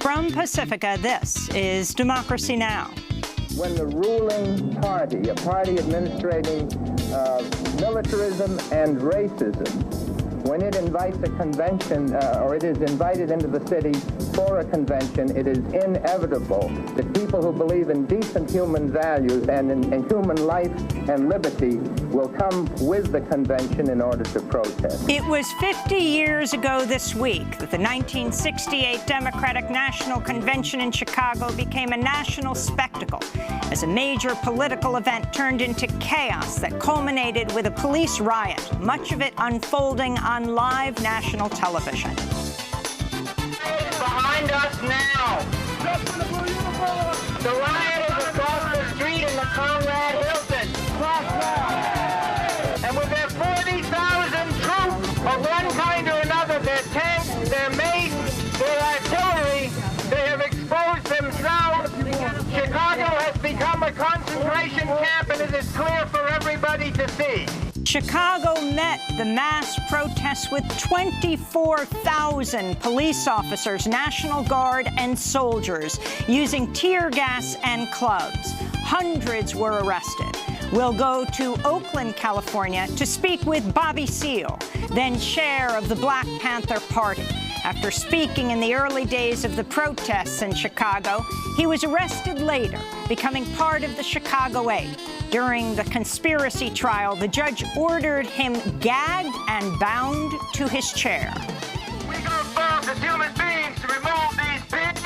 From Pacifica, this is Democracy Now! When the ruling party, a party administrating militarism and racism, when it invites a convention, or it is invited into the city for a convention, it is inevitable that people who believe in decent human values and in human life and liberty will come with the convention in order to protest. It was 50 years ago this week that the 1968 Democratic National Convention in Chicago became a national spectacle as a major political event turned into chaos that culminated with a police riot, much of it unfolding on live national television. Behind us now. The riot is across the street in the Conrad Hilton. And with their 40,000 troops of one kind or another, their tanks, their mace, their artillery, they have exposed themselves. Chicago has become a concentration camp, and it is clear for everybody to see. Chicago met the mass protests with 24,000 police officers, National Guard, and soldiers using tear gas and clubs. Hundreds were arrested. We'll go to Oakland, California, to speak with Bobby Seale, then chair of the Black Panther Party. After speaking in the early days of the protests in Chicago, he was arrested later, becoming part of the Chicago 8. During the conspiracy trial, the judge ordered him gagged and bound to his chair. We go forth as human beings to remove these pigs,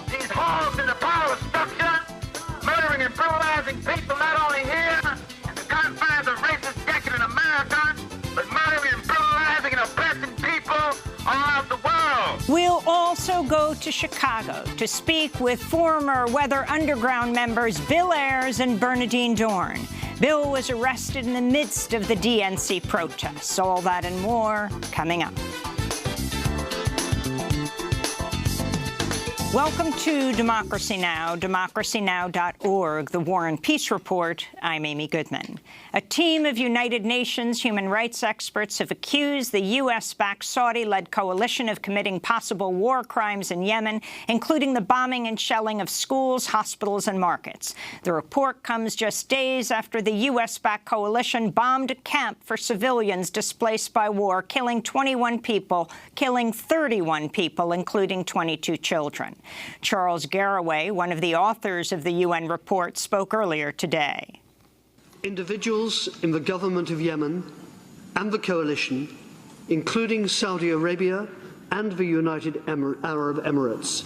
these hogs in the power structure, murdering and brutalizing people not only here in the confines of racist, decadent America, but murdering and brutalizing and oppressing people all over the world. We'll also go to Chicago to speak with former Weather Underground members Bill Ayers and Bernadine Dorn. Bill was arrested in the midst of the DNC protests. All that and more coming up. Welcome to Democracy Now!, democracynow.org, the War and Peace Report. I'm Amy Goodman. A team of United Nations human rights experts have accused the U.S.-backed Saudi-led coalition of committing possible war crimes in Yemen, including the bombing and shelling of schools, hospitals, and markets. The report comes just days after the U.S.-backed coalition bombed a camp for civilians displaced by war, killing 21 people, killing 31 people, including 22 children. Charles Garraway, one of the authors of the UN report, spoke earlier today. Individuals in the government of Yemen and the coalition, including Saudi Arabia and the United Arab Emirates,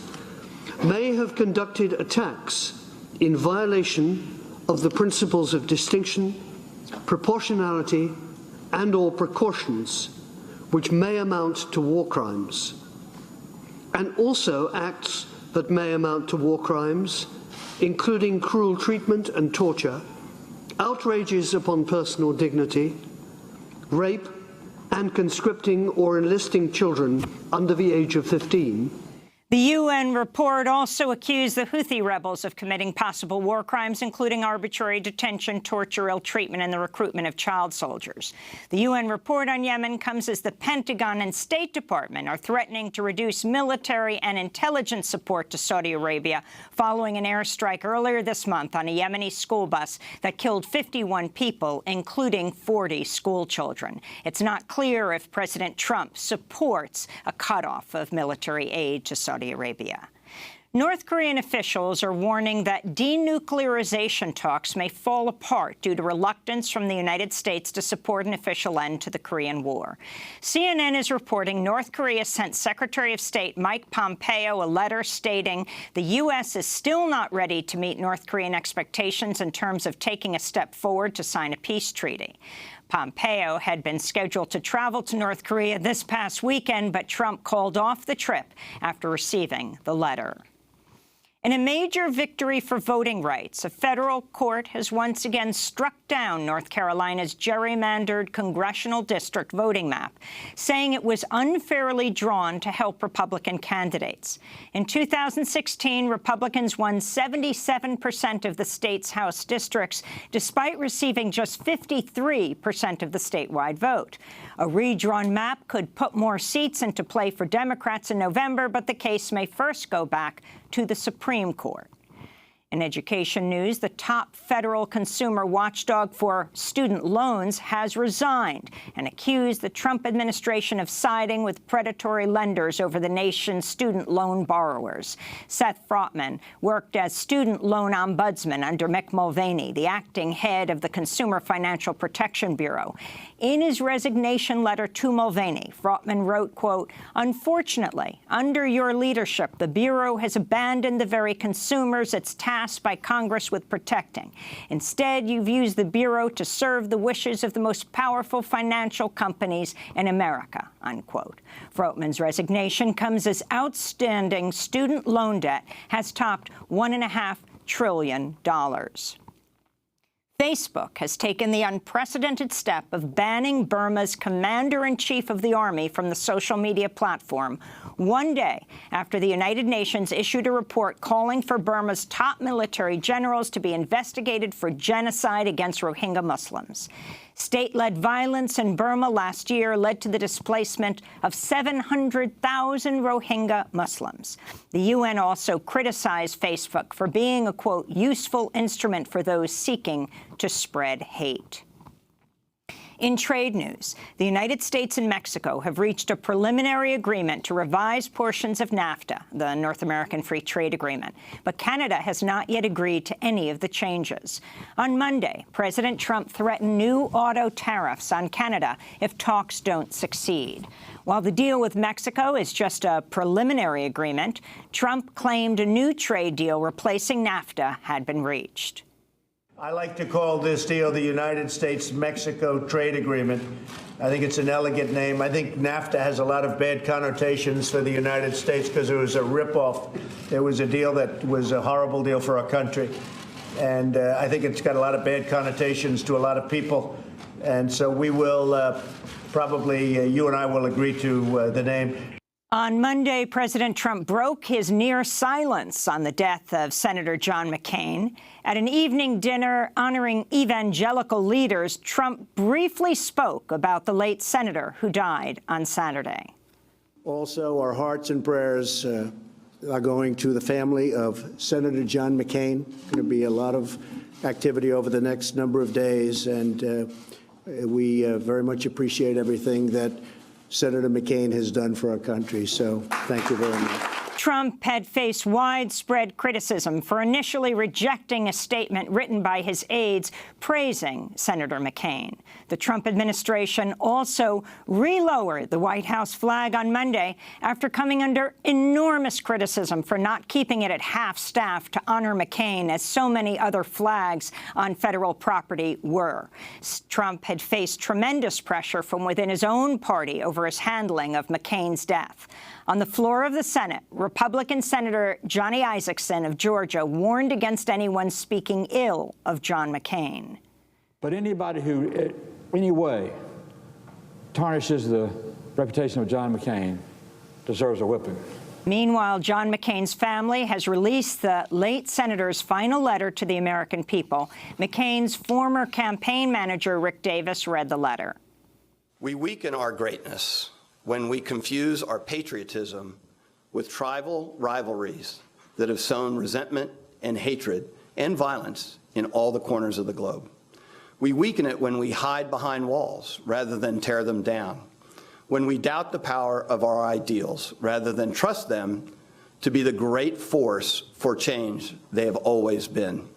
may have conducted attacks in violation of the principles of distinction, proportionality, and/or precautions, which may amount to war crimes, and also acts that may amount to war crimes, including cruel treatment and torture, outrages upon personal dignity, rape, and conscripting or enlisting children under the age of 15. The UN report also accused the Houthi rebels of committing possible war crimes, including arbitrary detention, torture, ill treatment, and the recruitment of child soldiers. The UN report on Yemen comes as the Pentagon and State Department are threatening to reduce military and intelligence support to Saudi Arabia following an airstrike earlier this month on a Yemeni school bus that killed 51 people, including 40 school children. It's not clear if President Trump supports a cutoff of military aid to Saudi Arabia. North Korean officials are warning that denuclearization talks may fall apart due to reluctance from the United States to support an official end to the Korean War. CNN is reporting North Korea sent Secretary of State Mike Pompeo a letter stating the U.S. is still not ready to meet North Korean expectations in terms of taking a step forward to sign a peace treaty. Pompeo had been scheduled to travel to North Korea this past weekend, but Trump called off the trip after receiving the letter. In a major victory for voting rights, a federal court has once again struck down North Carolina's gerrymandered congressional district voting map, saying it was unfairly drawn to help Republican candidates. In 2016, Republicans won 77% of the state's House districts, despite receiving just 53% of the statewide vote. A redrawn map could put more seats into play for Democrats in November, but the case may first go back to the Supreme Court. In education news, the top federal consumer watchdog for student loans has resigned and accused the Trump administration of siding with predatory lenders over the nation's student loan borrowers. Seth Frotman worked as student loan ombudsman under Mick Mulvaney, the acting head of the Consumer Financial Protection Bureau. In his resignation letter to Mulvaney, Frotman wrote, quote, "Unfortunately, under your leadership, the Bureau has abandoned the very consumers it's tasked by Congress with protecting. Instead, you've used the Bureau to serve the wishes of the most powerful financial companies in America," unquote. Frotman's resignation comes as outstanding student loan debt has topped $1.5 trillion. Facebook has taken the unprecedented step of banning Burma's commander-in-chief of the army from the social media platform, one day after the United Nations issued a report calling for Burma's top military generals to be investigated for genocide against Rohingya Muslims. State-led violence in Burma last year led to the displacement of 700,000 Rohingya Muslims. The UN also criticized Facebook for being a, quote, "useful instrument for those seeking to spread hate." In trade news, the United States and Mexico have reached a preliminary agreement to revise portions of NAFTA, the North American Free Trade Agreement, but Canada has not yet agreed to any of the changes. On Monday, President Trump threatened new auto tariffs on Canada if talks don't succeed. While the deal with Mexico is just a preliminary agreement, Trump claimed a new trade deal replacing NAFTA had been reached. I like to call this deal the United States-Mexico Trade Agreement. I think it's an elegant name. I think NAFTA has a lot of bad connotations for the United States because it was a ripoff. It was a deal that was a horrible deal for our country. And I think it's got a lot of bad connotations to a lot of people. And so we will probably, you and I will agree to the name. On Monday, President Trump broke his near silence on the death of Senator John McCain. At an evening dinner honoring evangelical leaders, Trump briefly spoke about the late senator who died on Saturday. Also, our hearts and prayers are going to the family of Senator John McCain. Going to be a lot of activity over the next number of days, and we very much appreciate everything that Senator McCain has done for our country. So thank you very much. Trump had faced widespread criticism for initially rejecting a statement written by his aides praising Senator McCain. The Trump administration also relowered the White House flag on Monday after coming under enormous criticism for not keeping it at half-staff to honor McCain, as so many other flags on federal property were. Trump had faced tremendous pressure from within his own party over his handling of McCain's death. On the floor of the Senate, Republican Senator Johnny Isakson of Georgia warned against anyone speaking ill of John McCain. But anybody who in any way tarnishes the reputation of John McCain deserves a whipping. Meanwhile, John McCain's family has released the late senator's final letter to the American people. McCain's former campaign manager, Rick Davis, read the letter. We weaken our greatness when we confuse our patriotism with tribal rivalries that have sown resentment and hatred and violence in all the corners of the globe. We weaken it when we hide behind walls rather than tear them down, when we doubt the power of our ideals rather than trust them to be the great force for change they have always been.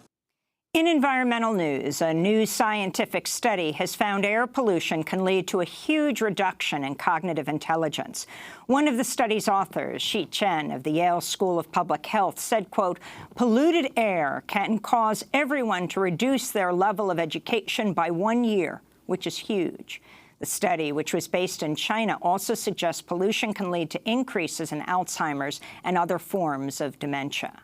In environmental news, a new scientific study has found air pollution can lead to a huge reduction in cognitive intelligence. One of the study's authors, Shi Chen of the Yale School of Public Health, said, quote, "Polluted air can cause everyone to reduce their level of education by 1 year, which is huge." The study, which was based in China, also suggests pollution can lead to increases in Alzheimer's and other forms of dementia.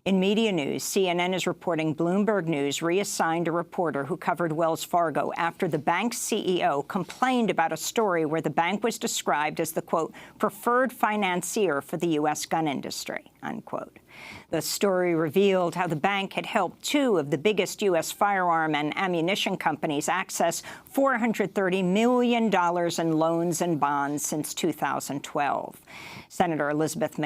In media news, CNN is reporting Bloomberg News reassigned a reporter who covered Wells Fargo after the bank's CEO complained about a story where the bank was described as the, quote, preferred financier for the U.S. gun industry, unquote. The story revealed how the bank had helped two of the biggest U.S. firearm and ammunition companies access $430 million in loans and bonds since 2012. Senator Elizabeth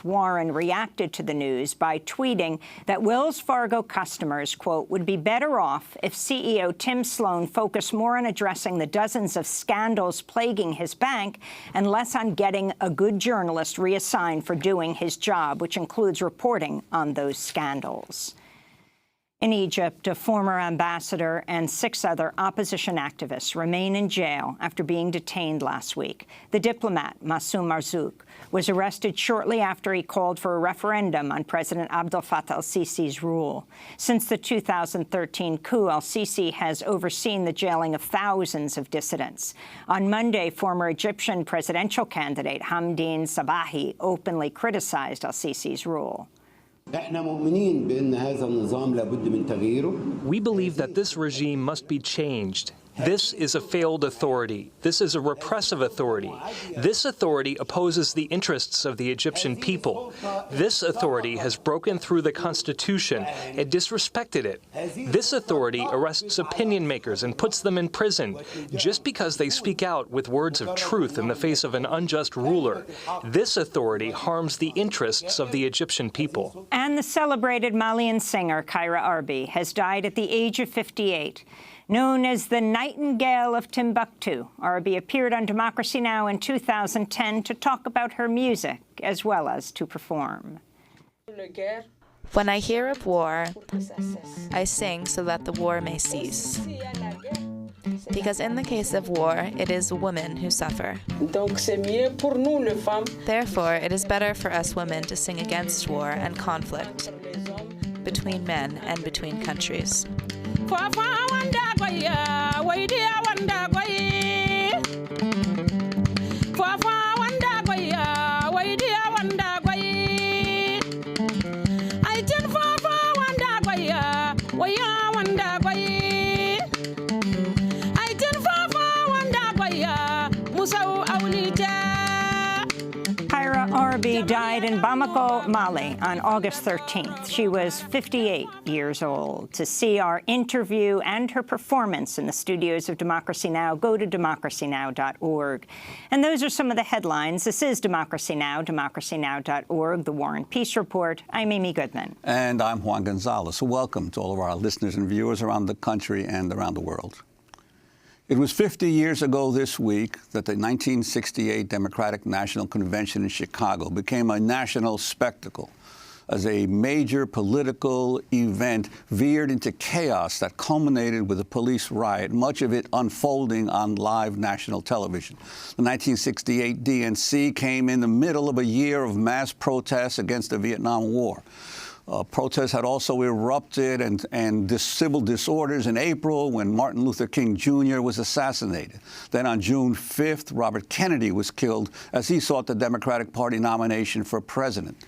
Warren reacted to the news by tweeting that Wells Fargo customers, quote, would be better off if CEO Tim Sloan focused more on addressing the dozens of scandals plaguing his bank and less on getting a good journalist reassigned for doing his job, which includes reporting on those scandals. In Egypt, a former ambassador and 6 other opposition activists remain in jail after being detained last week. The diplomat, Massoum Marzouk, was arrested shortly after he called for a referendum on President Abdel Fattah el-Sisi's rule. Since the 2013 coup, el-Sisi has overseen the jailing of thousands of dissidents. On Monday, former Egyptian presidential candidate Hamdine Sabahi openly criticized el-Sisi's rule. We believe that this regime must be changed. This is a failed authority. This is a repressive authority. This authority opposes the interests of the Egyptian people. This authority has broken through the Constitution and disrespected it. This authority arrests opinion makers and puts them in prison just because they speak out with words of truth in the face of an unjust ruler. This authority harms the interests of the Egyptian people. And the celebrated Malian singer Kyra Arbi has died at the age of 58. Known as the Nightingale of Timbuktu, Arbi appeared on Democracy Now! In 2010 to talk about her music as well as to perform. When I hear of war, I sing so that the war may cease. Because in the case of war, it is women who suffer. Therefore, it is better for us women to sing against war and conflict between men and between countries. Kyra Arbi died in Bamako, Mali, on August 13th. She was 58 years old. To see our interview and her performance in the studios of Democracy Now!, go to democracynow.org. And those are some of the headlines. This is Democracy Now!, democracynow.org, The War and Peace Report. I'm Amy Goodman. And I'm Juan Gonzalez. Welcome to all of our listeners and viewers around the country and around the world. It was 50 years ago this week that the 1968 Democratic National Convention in Chicago became a national spectacle as a major political event veered into chaos that culminated with a police riot, much of it unfolding on live national television. The 1968 DNC came in the middle of a year of mass protests against the Vietnam War. Protests had also erupted and civil disorders in April when Martin Luther King Jr. was assassinated. Then on June 5th, Robert Kennedy was killed as he sought the Democratic Party nomination for president.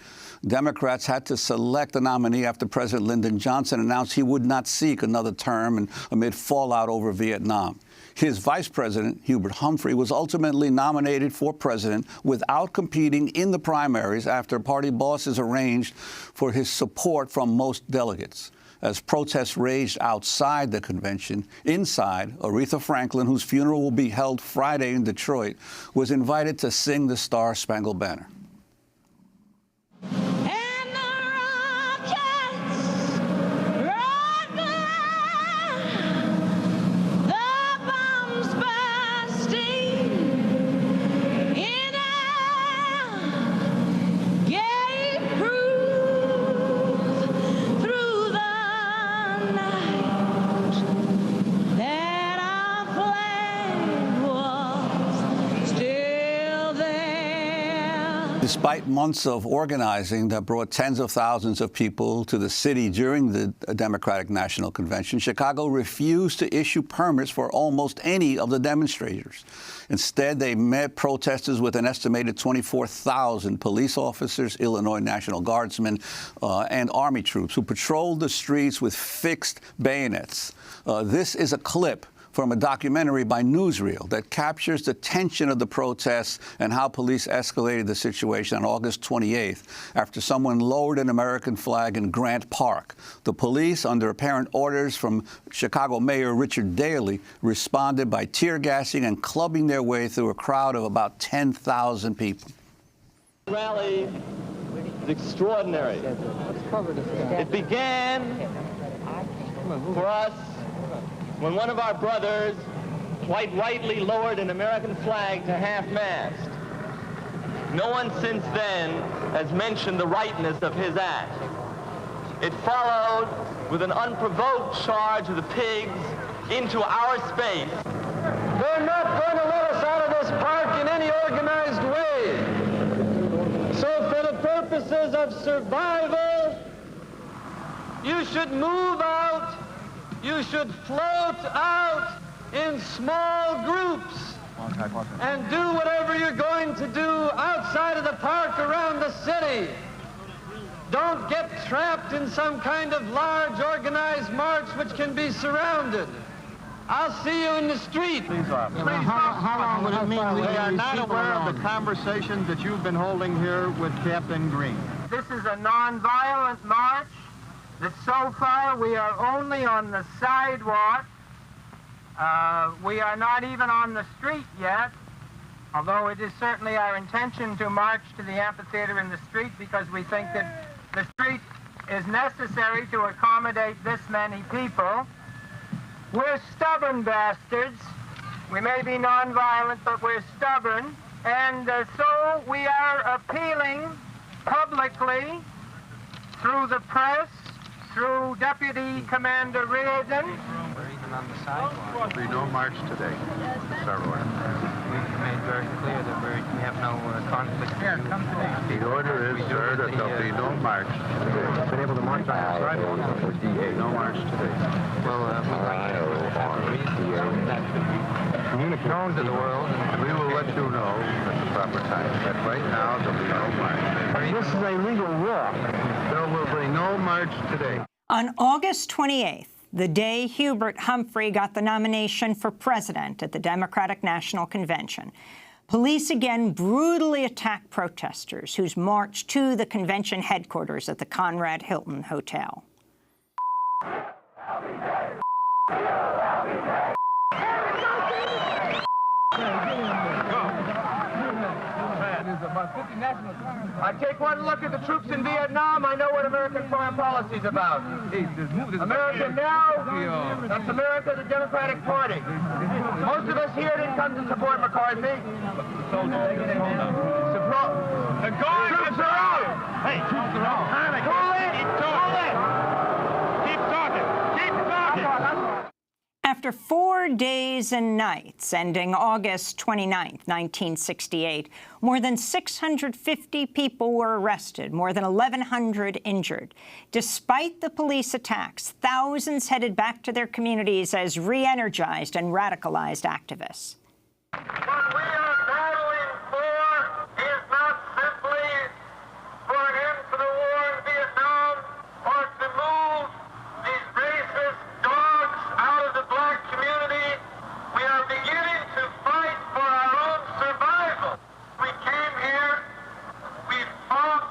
Democrats had to select a nominee after President Lyndon Johnson announced he would not seek another term and amid fallout over Vietnam. His vice president, Hubert Humphrey, was ultimately nominated for president without competing in the primaries after party bosses arranged for his support from most delegates. As protests raged outside the convention, inside, Aretha Franklin, whose funeral will be held Friday in Detroit, was invited to sing the Star-Spangled Banner. Despite months of organizing that brought tens of thousands of people to the city during the Democratic National Convention, Chicago refused to issue permits for almost any of the demonstrators. Instead, they met protesters with an estimated 24,000 police officers, Illinois National Guardsmen, and Army troops who patrolled the streets with fixed bayonets. This is a clip from a documentary by Newsreel that captures the tension of the protests and how police escalated the situation on August 28th after someone lowered an American flag in Grant Park. The police, under apparent orders from Chicago Mayor Richard Daley, responded by tear gassing and clubbing their way through a crowd of about 10,000 people. The rally is extraordinary. It began for us when one of our brothers quite rightly lowered an American flag to half-mast. No one since then has mentioned the rightness of his act. It followed with an unprovoked charge of the pigs into our space. They're not going to let us out of this park in any organized way. So for the purposes of survival, you should move out. You should float out in small groups and do whatever you're going to do outside of the park around the city. Don't get trapped in some kind of large organized march which can be surrounded. I'll see you in the street. Please stop. How long would it mean? We are not aware of the conversations that you've been holding here with Captain Green. This is a non-violent march. That so far we are only on the sidewalk. We are not even on the street yet, although it is certainly our intention to march to the amphitheater in the street because we think that the street is necessary to accommodate this many people. We're stubborn bastards. We may be nonviolent, but we're stubborn. And so we are appealing publicly through the press, through Deputy Commander Reardon. We're even on the sidewalk. There'll be no march today. We've made very clear that we have no conflict. Here, come today. The order is, sir, that there'll be no march today. Been able to march on the sidewalk? No march today. Well, we'd like to have a reason so that should be known to the world. We will let you know at the proper time. But right now, there'll be no march. This is a legal walk. There will be no march today. On August 28th, the day Hubert Humphrey got the nomination for president at the Democratic National Convention, police again brutally attacked protesters who marched to the convention headquarters at the Conrad Hilton Hotel. I take one look at the troops in Vietnam, I know what American foreign policy is about. America now, that's America, the Democratic Party. Most of us here didn't come to support McCarthy. The troops are out! Hey, troops are out. Cool it! Keep talking! Keep talking! After 4 days and nights, ending August 29, 1968, more than 650 people were arrested, more than 1,100 injured. Despite the police attacks, thousands headed back to their communities as re-energized and radicalized activists. What we are battling for is not simply for an end to the war in Vietnam or to move these racist dogs out of the black community. We are beginning to fight for our own survival. We came here, we fought,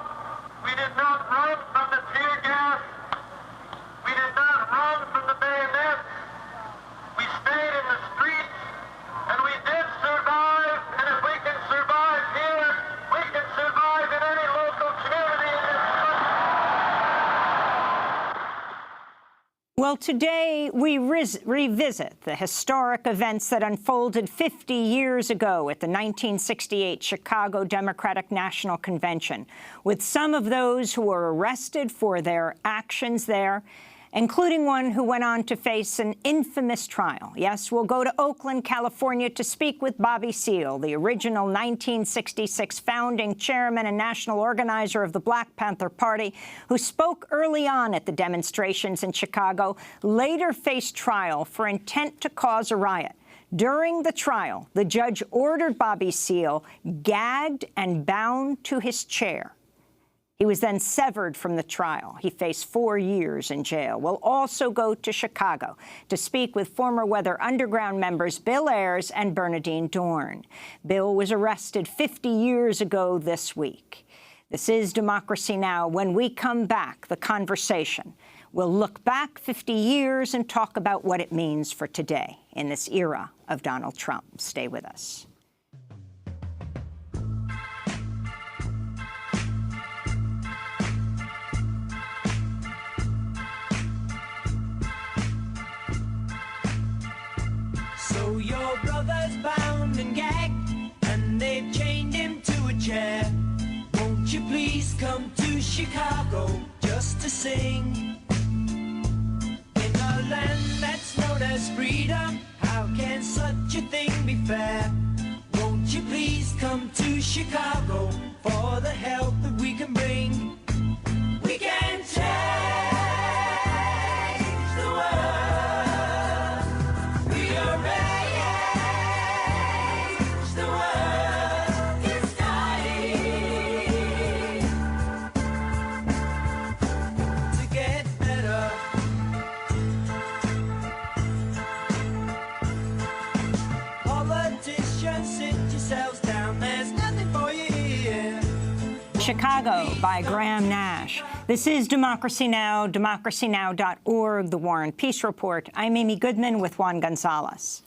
we did not run from the tear gas, we did not run from the bayonets, we stayed in the streets, and we did survive, and if we can survive here, we can survive in any local community in this country. Well, today we revisit the historic events that unfolded 50 years ago at the 1968 Chicago Democratic National Convention, with some of those who were arrested for their actions there including one who went on to face an infamous trial. Yes, we'll go to Oakland, California, to speak with Bobby Seale, the original 1966 founding chairman and national organizer of the Black Panther Party, who spoke early on at the demonstrations in Chicago, later faced trial for intent to cause a riot. During the trial, the judge ordered Bobby Seale gagged and bound to his chair. He was then severed from the trial. He faced 4 years in jail. We'll also go to Chicago to speak with former Weather Underground members Bill Ayers and Bernadine Dorn. Bill was arrested 50 years ago this week. This is Democracy Now! When we come back, the conversation. We'll look back 50 years and talk about what it means for today in this era of Donald Trump. Stay with us. So your brother's bound and gagged, and they've chained him to a chair. Won't you please come to Chicago just to sing? In a land that's known as freedom, how can such a thing be fair? Won't you please come to Chicago for the help that we can bring? We can change the world. We are raised the world is dying to get better. Politicians, sit yourselves down. There's nothing for you here. Chicago by Graham Nash. This is Democracy Now!, democracynow.org, The War and Peace Report. I'm Amy Goodman with Juan Gonzalez.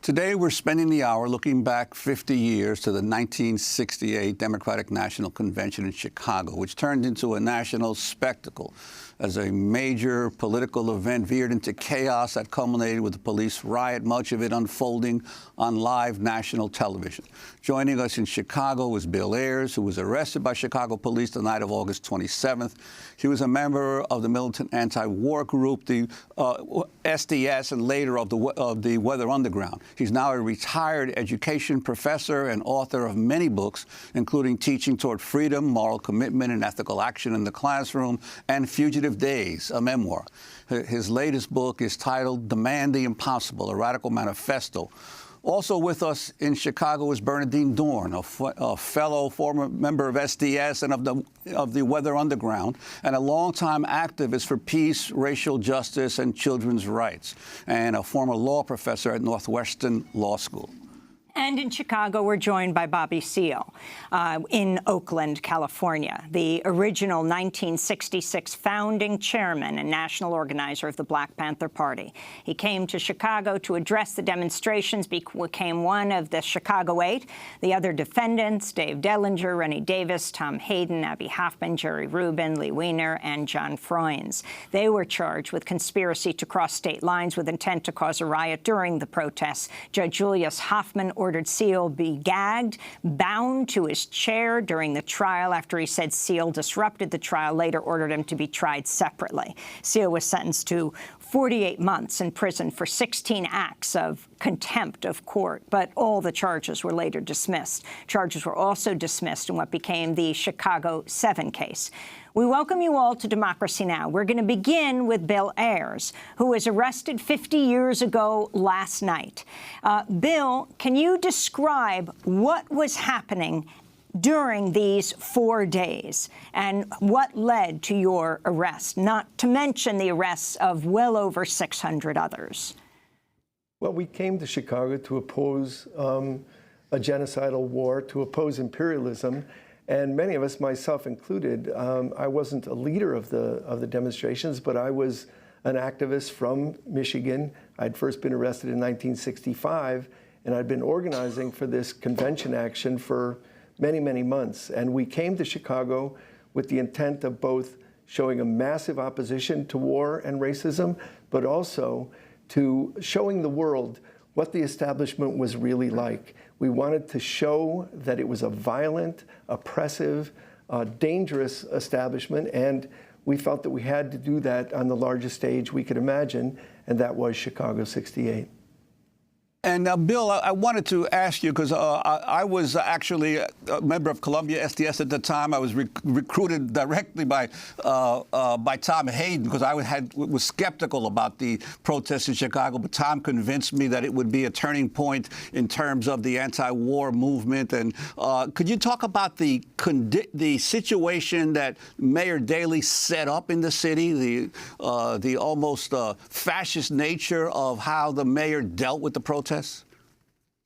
Today, we're spending the hour looking back 50 years to the 1968 Democratic National Convention in Chicago, which turned into a national spectacle as a major political event veered into chaos that culminated with the police riot, much of it unfolding on live national television. Joining us in Chicago was Bill Ayers, who was arrested by Chicago police the night of August 27th. He was a member of the militant anti-war group, the SDS, and later of the Weather Underground. He's now a retired education professor and author of many books, including Teaching Toward Freedom, Moral Commitment and Ethical Action in the Classroom, and Fugitive Days, a memoir. His latest book is titled Demand the Impossible, a Radical Manifesto. Also with us in Chicago is Bernadine Dorn, a fellow former member of SDS and of the Weather Underground, and a longtime activist for peace, racial justice, and children's rights, and a former law professor at Northwestern Law School. And in Chicago, we're joined by Bobby Seale in Oakland, California, the original 1966 founding chairman and national organizer of the Black Panther Party. He came to Chicago to address the demonstrations, became one of the Chicago 8. The other defendants, Dave Dellinger, Rennie Davis, Tom Hayden, Abby Hoffman, Jerry Rubin, Lee Weiner, and John Froines. They were charged with conspiracy to cross state lines with intent to cause a riot during the protests. Judge Julius Hoffman ordered Seale be gagged, bound to his chair during the trial after he said Seale disrupted the trial, later ordered him to be tried separately. Seale was sentenced to 48 months in prison for 16 acts of contempt of court, but all the charges were later dismissed. Charges were also dismissed in what became the Chicago 7 case. We welcome you all to Democracy Now! We're going to begin with Bill Ayers, who was arrested 50 years ago last night. Bill, can you describe what was happening during these 4 days and what led to your arrest, not to mention the arrests of well over 600 others? Well, we came to Chicago to oppose a genocidal war, to oppose imperialism. And many of us, myself included, I wasn't a leader of the demonstrations, but I was an activist from Michigan. I'd first been arrested in 1965, and I'd been organizing for this convention action for many, many months. And we came to Chicago with the intent of both showing a massive opposition to war and racism, but also to showing the world what the establishment was really like. We wanted to show that it was a violent, oppressive, dangerous establishment, and we felt that we had to do that on the largest stage we could imagine, and that was Chicago '68. And Bill, I wanted to ask you, because I was actually a member of Columbia SDS at the time. I was recruited directly by Tom Hayden, because I was skeptical about the protests in Chicago. But Tom convinced me that it would be a turning point in terms of the anti-war movement. And could you talk about the situation that Mayor Daley set up in the city, the almost fascist nature of how the mayor dealt with the protests?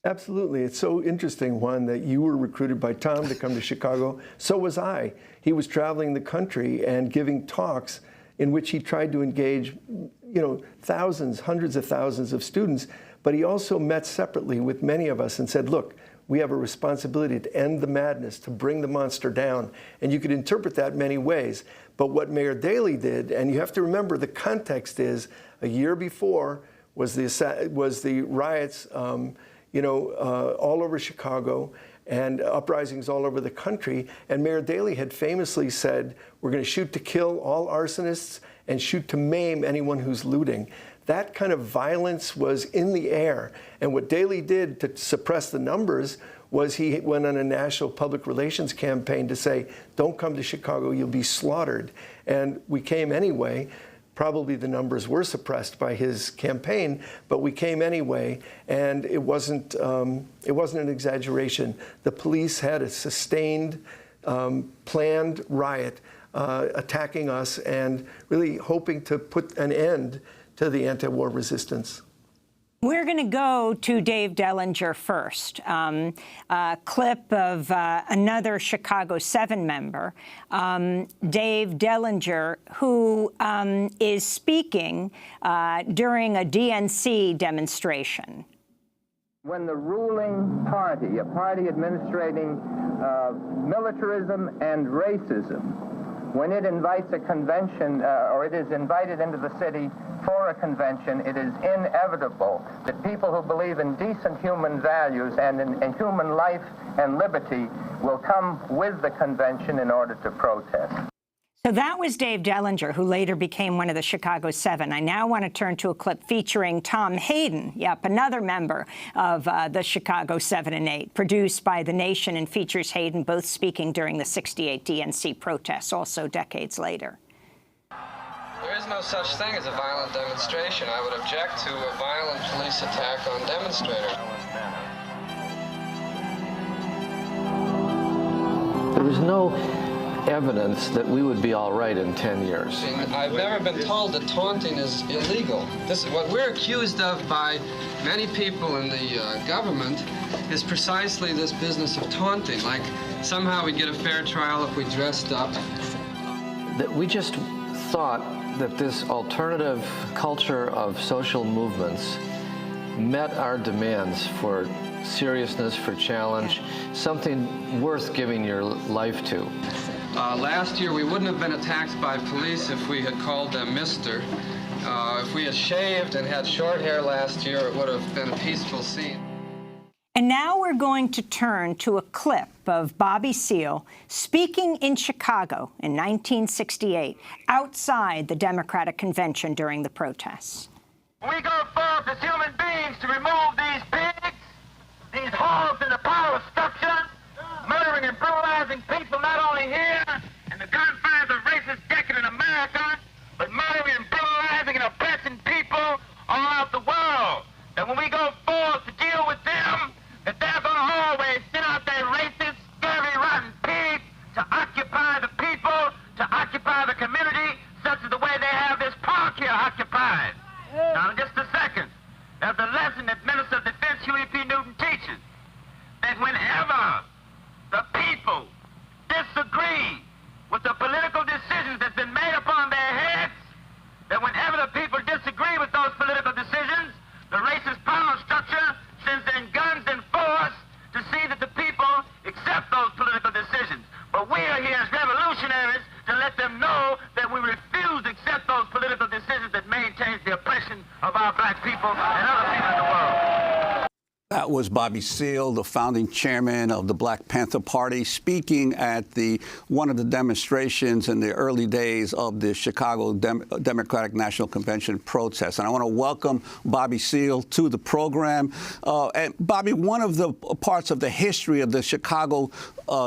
Absolutely. It's so interesting, Juan, that you were recruited by Tom to come to Chicago. So was I. He was traveling the country and giving talks in which he tried to engage, thousands, hundreds of thousands of students. But he also met separately with many of us and said, look, we have a responsibility to end the madness, to bring the monster down. And you could interpret that many ways. But what Mayor Daley did, and you have to remember the context is, a year before was the riots all over Chicago and uprisings all over the country. And Mayor Daley had famously said, we're going to shoot to kill all arsonists and shoot to maim anyone who's looting. That kind of violence was in the air. And what Daley did to suppress the numbers was he went on a national public relations campaign to say, don't come to Chicago, you'll be slaughtered. And we came anyway. Probably the numbers were suppressed by his campaign, but we came anyway, and it wasn't an exaggeration. The police had a sustained, planned riot attacking us and really hoping to put an end to the anti-war resistance. We're going to go to Dave Dellinger first. A clip of another Chicago 7 member, Dave Dellinger, who is speaking during a DNC demonstration. When the ruling party, a party administrating militarism and racism, when it invites a convention, or it is invited into the city for a convention, it is inevitable that people who believe in decent human values and in human life and liberty will come with the convention in order to protest. So that was Dave Dellinger, who later became one of the Chicago 7. I now want to turn to a clip featuring Tom Hayden, another member of the Chicago 7 and 8, produced by The Nation, and features Hayden both speaking during the '68 DNC protests, also decades later. There is no such thing as a violent demonstration. I would object to a violent police attack on demonstrators. There was no evidence that we would be all right in 10 years. I've never been told that taunting is illegal. This is what we're accused of by many people in the government, is precisely this business of taunting, like somehow we'd get a fair trial if we dressed up. That we just thought that this alternative culture of social movements met our demands for seriousness, for challenge, something worth giving your life to. Last year, we wouldn't have been attacked by police if we had called them Mr. If we had shaved and had short hair last year, it would have been a peaceful scene. And now we're going to turn to a clip of Bobby Seale speaking in Chicago in 1968, outside the Democratic Convention during the protests. We go forth as human beings to remove these pigs, these hogs in the power structure, murdering and brutalizing people not only here in the confines of racist, decadent America, but murdering and brutalizing and oppressing people all out the world. And when we go forth to deal with them, that they're going to always send out their racist, scary, rotten pigs to occupy the people, to occupy the community, such as the way they have this park here occupied. Now, in just a second, there's a lesson that Minister of Defense Huey P. Newton teaches, that whenever the people disagree with the political decisions that's been made upon their heads, that whenever the people disagree with those political decisions, the racist power structure sends in guns and force to see that the people accept those political decisions. But we are here as revolutionaries to let them know that we refuse to accept those political decisions that maintains the oppression of our black people and other people in the world. That was Bobby Seale, the founding chairman of the Black Panther Party, speaking at one of the demonstrations in the early days of the Chicago Democratic National Convention protest. And I want to welcome Bobby Seale to the program. And Bobby, one of the parts of the history of the Chicago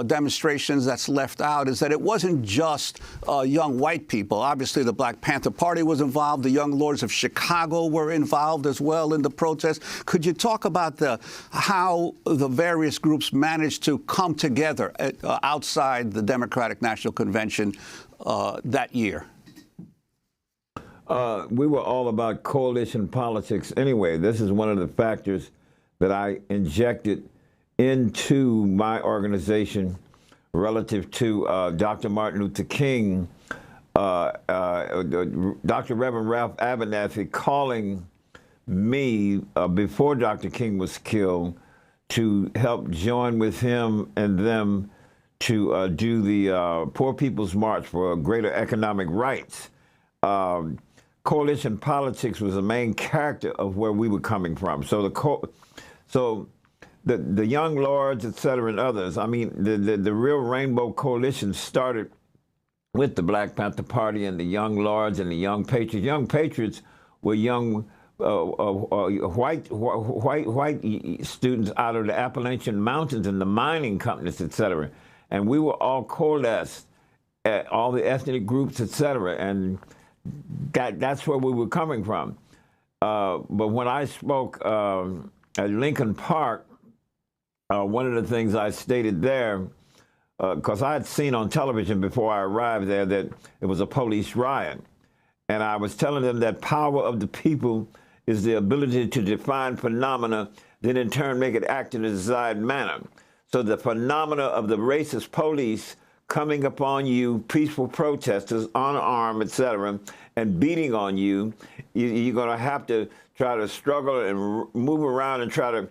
demonstrations that's left out is that it wasn't just young white people. Obviously, the Black Panther Party was involved. The Young Lords of Chicago were involved as well in the protest. Could you talk about how the various groups managed to come together outside the Democratic National Convention that year? We were all about coalition politics anyway. This is one of the factors that I injected into my organization relative to Dr. Martin Luther King, Dr. Reverend Ralph Abernathy calling me before Dr. King was killed to help join with him and them to do the Poor People's March for greater economic rights. Coalition politics was the main character of where we were coming from. So the Young Lords, et cetera, and others, I mean, the real Rainbow Coalition started with the Black Panther Party and the Young Lords and the Young Patriots. Young Patriots were young white students out of the Appalachian Mountains and the mining companies, et cetera. And we were all coalesced, all the ethnic groups, et cetera, and that's where we were coming from. But when I spoke at Lincoln Park, one of the things I stated there, because I had seen on television before I arrived there that it was a police riot. And I was telling them that power of the people is the ability to define phenomena, then in turn make it act in a desired manner. So the phenomena of the racist police coming upon you, peaceful protesters, unarmed, et cetera, and beating on you, you're going to have to try to struggle and move around and try to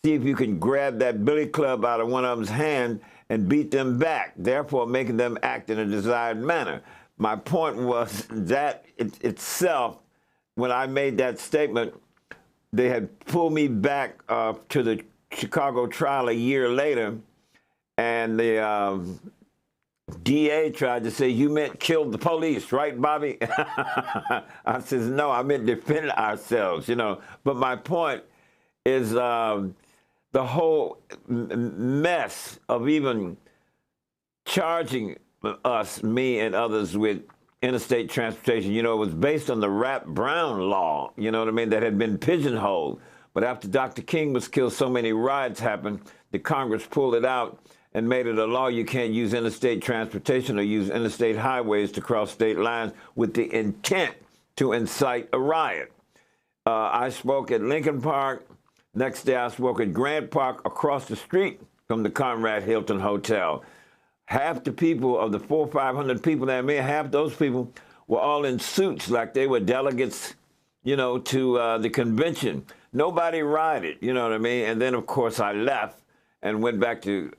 see if you can grab that billy club out of one of them's hand and beat them back, therefore making them act in a desired manner. My point was that itself, when I made that statement, they had pulled me back to the Chicago trial a year later, and the DA tried to say, you meant kill the police, right, Bobby? I says, no, I meant defend ourselves, you know. But my point is the whole mess of even charging us, me and others, with interstate transportation, you know, it was based on the Rapp-Brown law, you know what I mean, that had been pigeonholed. But after Dr. King was killed, so many riots happened, the Congress pulled it out and made it a law. You can't use interstate transportation or use interstate highways to cross state lines with the intent to incite a riot. I spoke at Lincoln Park. Next day, I spoke at Grant Park across the street from the Conrad Hilton Hotel. Half the people of the 400 or 500 people that met, half those people were all in suits like they were delegates, you know, to the convention. Nobody rioted, you know what I mean? And then, of course, I left and went back to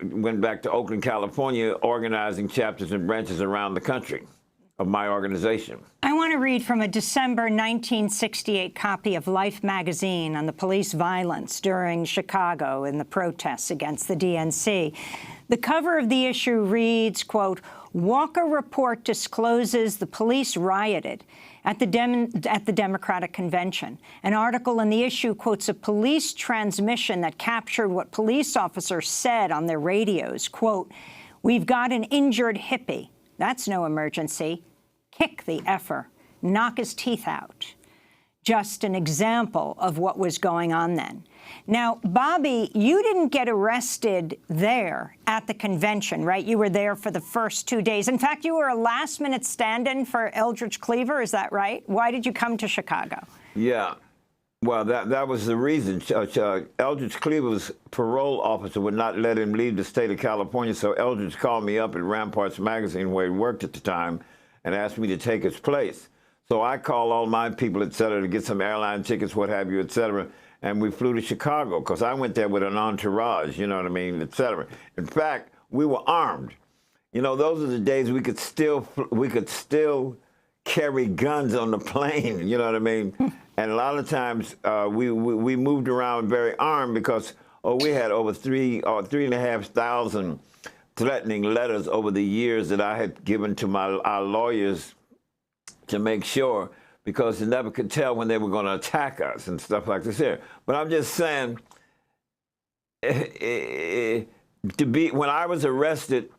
Oakland, California, organizing chapters and branches around the country of my organization. I want to read from a December 1968 copy of Life magazine on the police violence during Chicago in the protests against the DNC. The cover of the issue reads, quote, Walker report discloses the police rioted at the Democratic Convention. An article in the issue quotes a police transmission that captured what police officers said on their radios, quote, we've got an injured hippie. That's no emergency. Kick the effer. Knock his teeth out. Just an example of what was going on then. Now, Bobby, you didn't get arrested there at the convention, right? You were there for the first 2 days. In fact, you were a last-minute stand-in for Eldridge Cleaver, is that right? Why did you come to Chicago? Yeah. Well, that was the reason. Eldridge Cleaver's parole officer would not let him leave the state of California, so Eldridge called me up at Ramparts Magazine, where he worked at the time, and asked me to take his place. So I called all my people, et cetera, to get some airline tickets, what have you, et cetera, and we flew to Chicago, because I went there with an entourage, you know what I mean, et cetera. In fact, we were armed. You know, those are the days we could still carry guns on the plane, you know what I mean? And a lot of times we moved around very armed, because Oh, we had over 3,500 threatening letters over the years that I had given to our lawyers to make sure, because they never could tell when they were going to attack us and stuff like this here. But I'm just saying, when I was arrested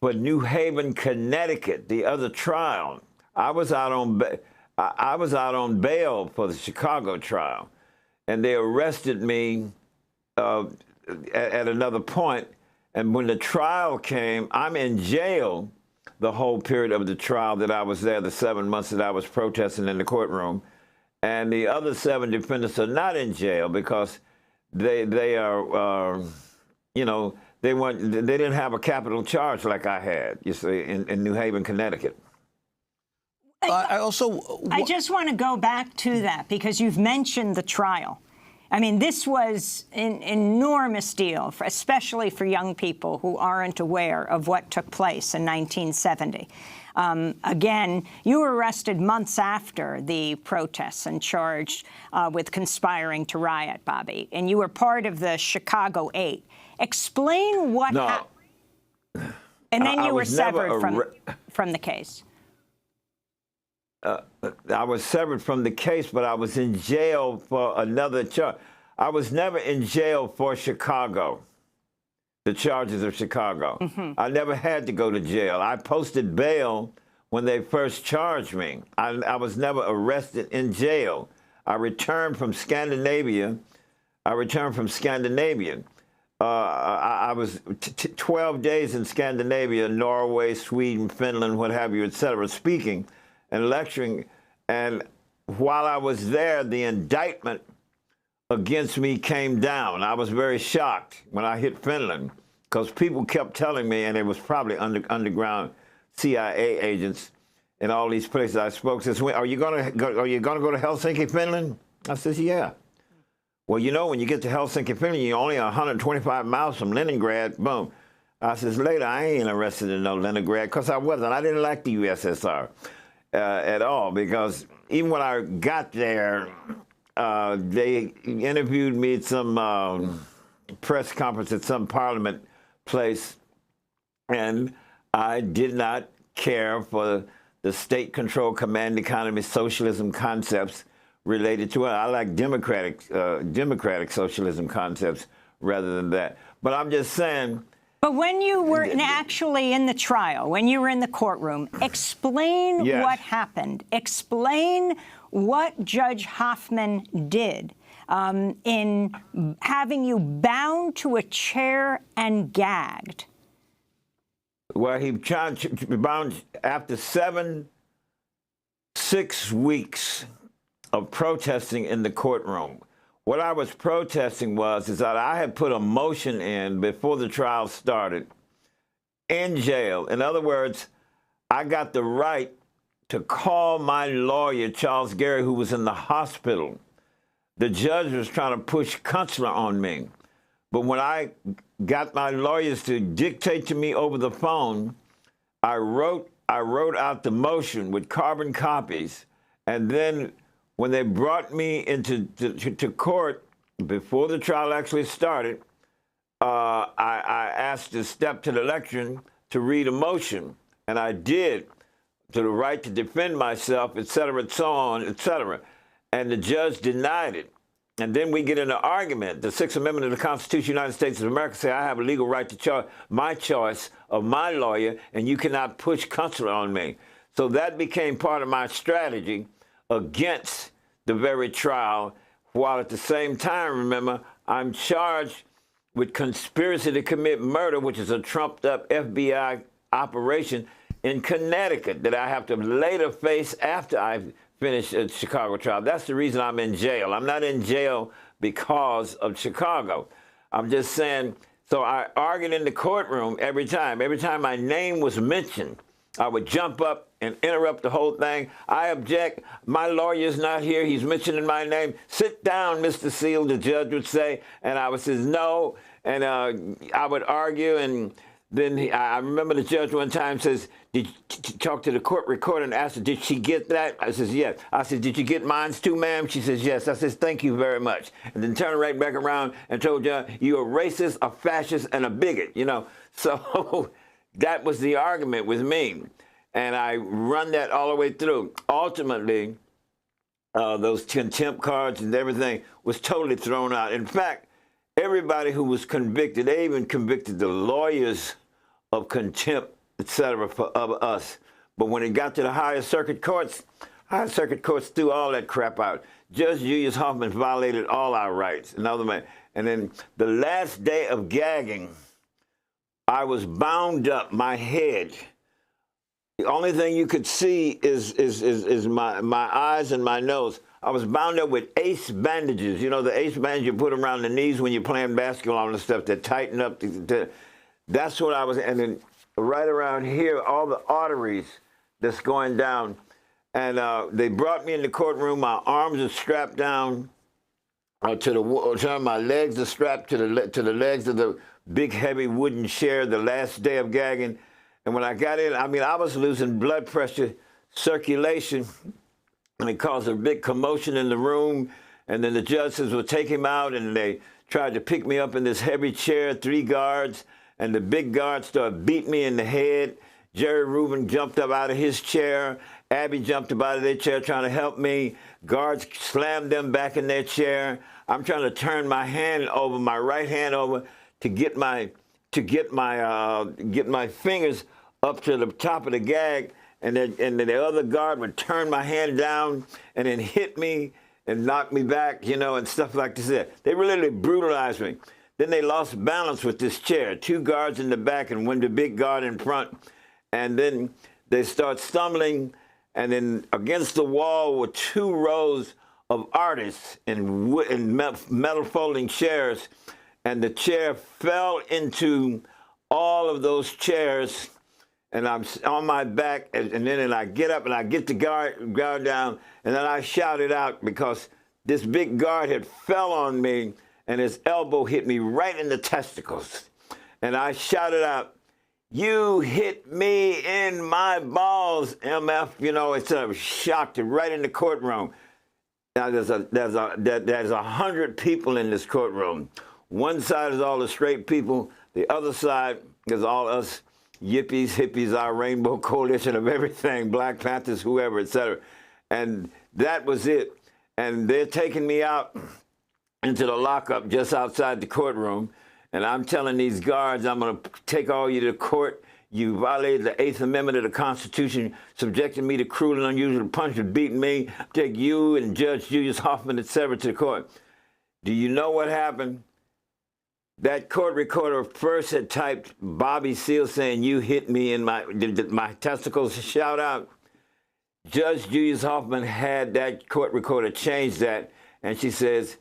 for New Haven, Connecticut, the other trial. I was out on bail for the Chicago trial, and they arrested me at another point. And when the trial came, I'm in jail the whole period of the trial that I was there, the 7 months that I was protesting in the courtroom. And the other 7 defendants are not in jail because they are, you know, they didn't have a capital charge like I had, you see, in New Haven, Connecticut. I just want to go back to that because you've mentioned the trial. I mean, this was an enormous deal, especially for young people who aren't aware of what took place in 1970. Again, you were arrested months after the protests and charged with conspiring to riot, Bobby, and you were part of the Chicago 8. Explain what happened. And then you were severed from the case. I was severed from the case, but I was in jail for another charge. I was never in jail for Chicago, the charges of Chicago. I never had to go to jail. I posted bail when they first charged me. I was never arrested in jail. I returned from Scandinavia. I was 12 days in Scandinavia, Norway, Sweden, Finland, what have you, et cetera, speaking and lecturing. And while I was there, the indictment against me came down. I was very shocked when I hit Finland because people kept telling me, and it was probably underground CIA agents in all these places I spoke, says, are you going to go to Helsinki, Finland? I says, yeah. Well, you know, when you get to Helsinki, Finland, you're only 125 miles from Leningrad. Boom. I says, later, I ain't interested in no Leningrad because I wasn't. I didn't like the USSR. At all, because even when I got there, they interviewed me at some press conference at some parliament place, and I did not care for the state-controlled command economy socialism concepts related to it. I like democratic socialism concepts rather than that. But I'm just saying. But when you were actually in the trial, when you were in the courtroom, explain what happened. Explain what Judge Hoffman did in having you bound to a chair and gagged. Well, he tried to be bound after 6 weeks of protesting in the courtroom. What I was protesting is that I had put a motion in before the trial started in jail. In other words, I got the right to call my lawyer, Charles Gary, who was in the hospital. The judge was trying to push consular on me. But when I got my lawyers to dictate to me over the phone, I wrote out the motion with carbon copies, and then when they brought me into court before the trial actually started, I asked to step to the lectern to read a motion, and I did, to the right to defend myself, et cetera, and so on, et cetera. And the judge denied it. And then we get in an argument. The Sixth Amendment of the Constitution of the United States of America say I have a legal right to my choice of my lawyer, and you cannot push consular on me. So that became part of my strategy against the very trial, while at the same time, remember, I'm charged with conspiracy to commit murder, which is a trumped-up FBI operation in Connecticut that I have to later face after I finish the Chicago trial. That's the reason I'm in jail. I'm not in jail because of Chicago. I'm just saying, so I argued in the courtroom every time. Every time my name was mentioned, I would jump up and interrupt the whole thing. I object. My lawyer's not here. He's mentioning my name. Sit down, Mr. Seal, the judge would say. And I would say no. And I would argue, and then I remember the judge one time says, did you talk to the court recorder and asked her, did she get that? I says, yes. I said, did you get mine too, ma'am? She says, yes. I says, thank you very much. And then turned right back around and told Judge, you're a racist, a fascist, and a bigot, you know. So that was the argument with me. And I run that all the way through. Ultimately, those contempt cards and everything was totally thrown out. In fact, everybody who was convicted, they even convicted the lawyers of contempt, etc., of us. But when it got to the higher circuit courts threw all that crap out. Judge Julius Hoffman violated all our rights. Another man. And then the last day of gagging, I was bound up, my head. The only thing you could see is my eyes and my nose. I was bound up with ace bandages. You know, the ace bandages you put around the knees when you're playing basketball and stuff that tighten up. That's what I was, and then right around here, all the arteries that's going down. And they brought me in the courtroom. My arms are strapped down to the wall. My legs are strapped to the legs of the big, heavy wooden chair the last day of gagging. And when I got in, I mean, I was losing blood pressure, circulation, and it caused a big commotion in the room. And then the judges would take him out, and they tried to pick me up in this heavy chair, 3 guards, and the big guard started beating me in the head. Jerry Rubin jumped up out of his chair. Abby jumped up out of their chair trying to help me. Guards slammed them back in their chair. I'm trying to turn my hand over, my right hand over, to get my fingers up to the top of the gag, and then the other guard would turn my hand down and then hit me and knock me back, you know, and stuff like this. They really brutalized me. Then they lost balance with this chair. 2 guards in the back and the big guard in front. And then they start stumbling, and then against the wall were 2 rows of artists in metal folding chairs, and the chair fell into all of those chairs, and I'm on my back, and then I get up and I get the guard down, and then I shouted out because this big guard had fell on me, and his elbow hit me right in the testicles. And I shouted out, "You hit me in my balls, MF." You know, it's shocked right in the courtroom. Now there's 100 people in this courtroom. One side is all the straight people. The other side is all us yippies, hippies, our rainbow coalition of everything, Black Panthers, whoever, etc. And that was it. And they're taking me out into the lockup just outside the courtroom. And I'm telling these guards, I'm going to take all you to court. You violated the 8th Amendment of the Constitution, subjecting me to cruel and unusual punishment, beating me, take you and Judge Julius Hoffman, etc. to the court. Do you know what happened? That court recorder first had typed Bobby Seale saying, "You hit me in my testicles," shout out. Judge Julius Hoffman had that court recorder change that, and she says,